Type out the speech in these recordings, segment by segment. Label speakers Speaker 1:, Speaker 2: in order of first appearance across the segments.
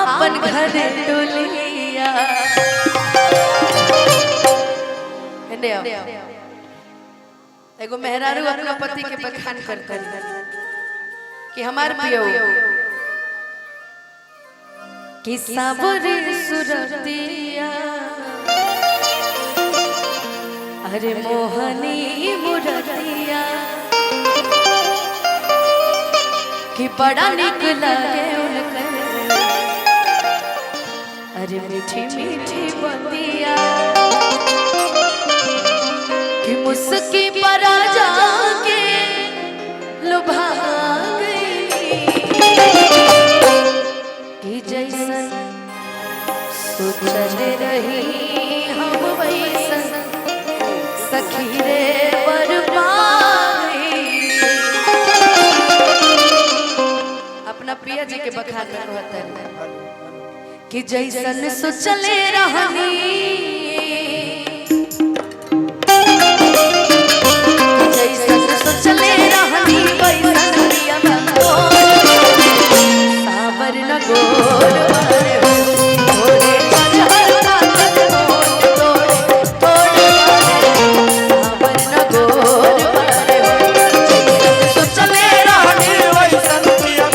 Speaker 1: आपन घर डोलिया। एगो मेहरारू अपना पति के बखान करता है कि हमार पियो कि सावरे सुरतिया अरे मोहनी मुरतिया कि बड़ा निक लगे उनकर अरे मीठी मीठी बतिया कि मुस्की पर जाके लुभा गई कि जैसन सोचल रही हम वैसन सखी रे बरपाई। अपना पिया जी के बखान में कहता है कि जैसन सोचले रहनी चले रहनी वैसन पिया सावर न गोर मारे हो थोड़े चढ़ल पातल मोट तोड़े तोड़े सावर न गोर मारे हो चले रहनी वैसन पिया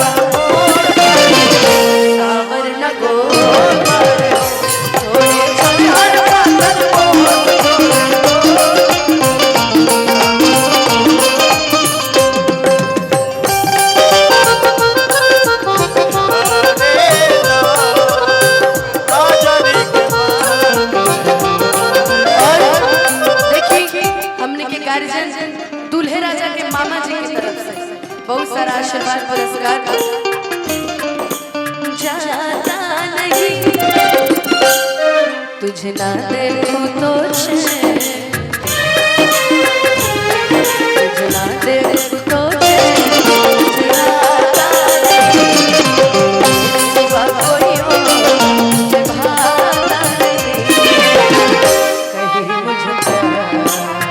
Speaker 1: सावर न गोर मारे हो थोड़े चढ़ल पातल मोट दूल्हे राजा के मामा जी की तरफ से बहुत सारा आशीर्वाद पुरस्कार जाता नहीं तुझे ना देखूं तो तुझे ना देखूं तो कोई मुझे भाता नहीं कहीं मुझे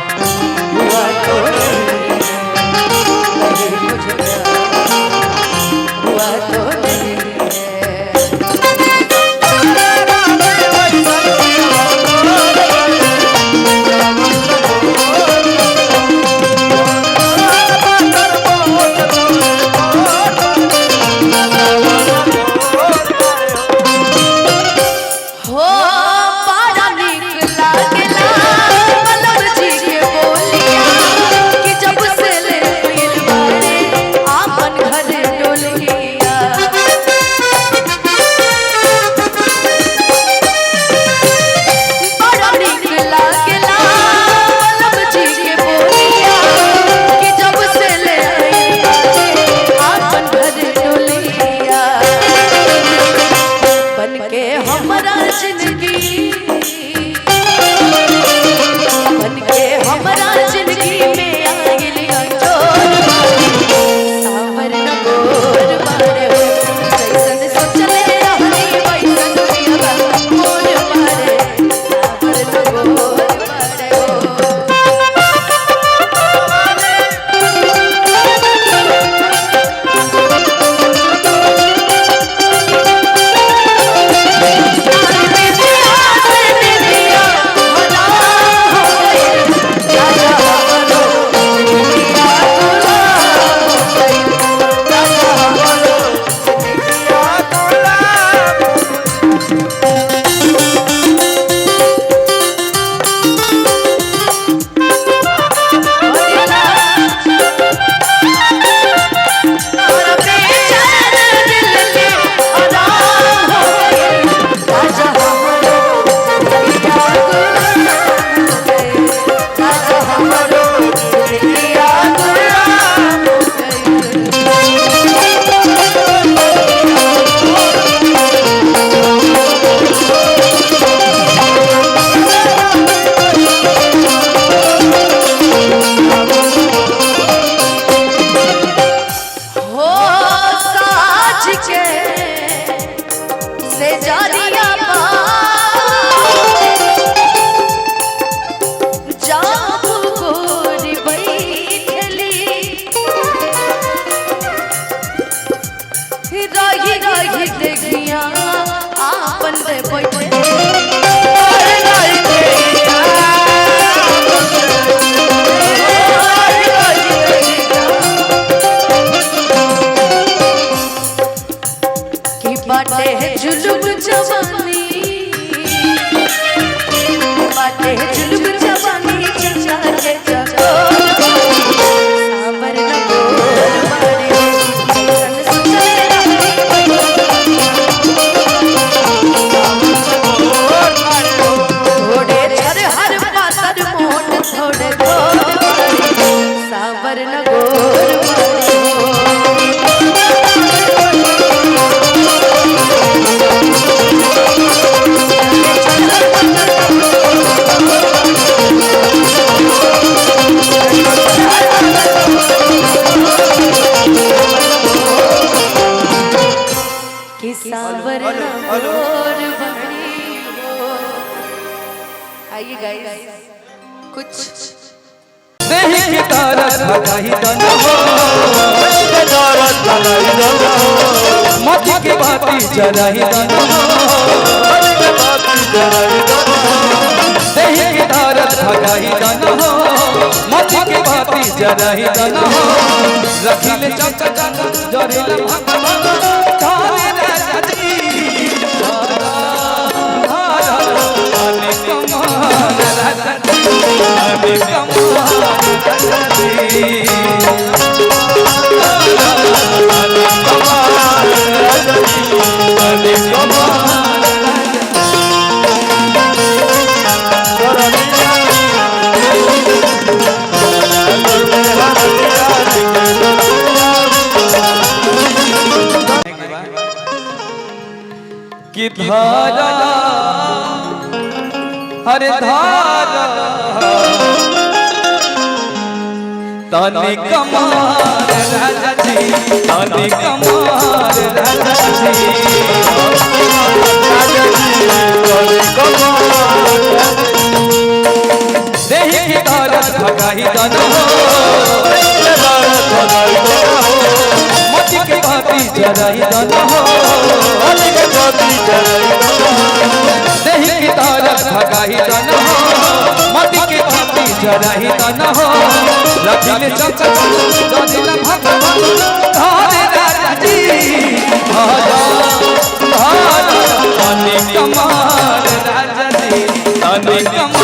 Speaker 1: रही रही देखिया जुलुम जवानी बाटे जुलुम जवानी चंदा के चको सांबर न गोर बाड़े सन सुचले थोड़े छर हर पातर मोट थोड़े गोर सांबर न गोर आइए गाइस कुछ
Speaker 2: नहीं की तारत लगाई दन हो मती की बाती जलाई दन हो नहीं की तारत लगाई दन हो मती की बाती जलाई दन हो रखिले चक चक जरिला भगवान तारे राजा जी कि धारा हरे धारा ताने कमार राजा जी ताने कमार राजा जी देहि की धारा भगाई दन हो मती की बाती जराई दन हो देहि की तारत भगाई दन हो मती की बाती जराई दन हो रखिले चक जदिला भगवान धारे राजा जी धारा धारा ताने कमार राजा जी ताने कमार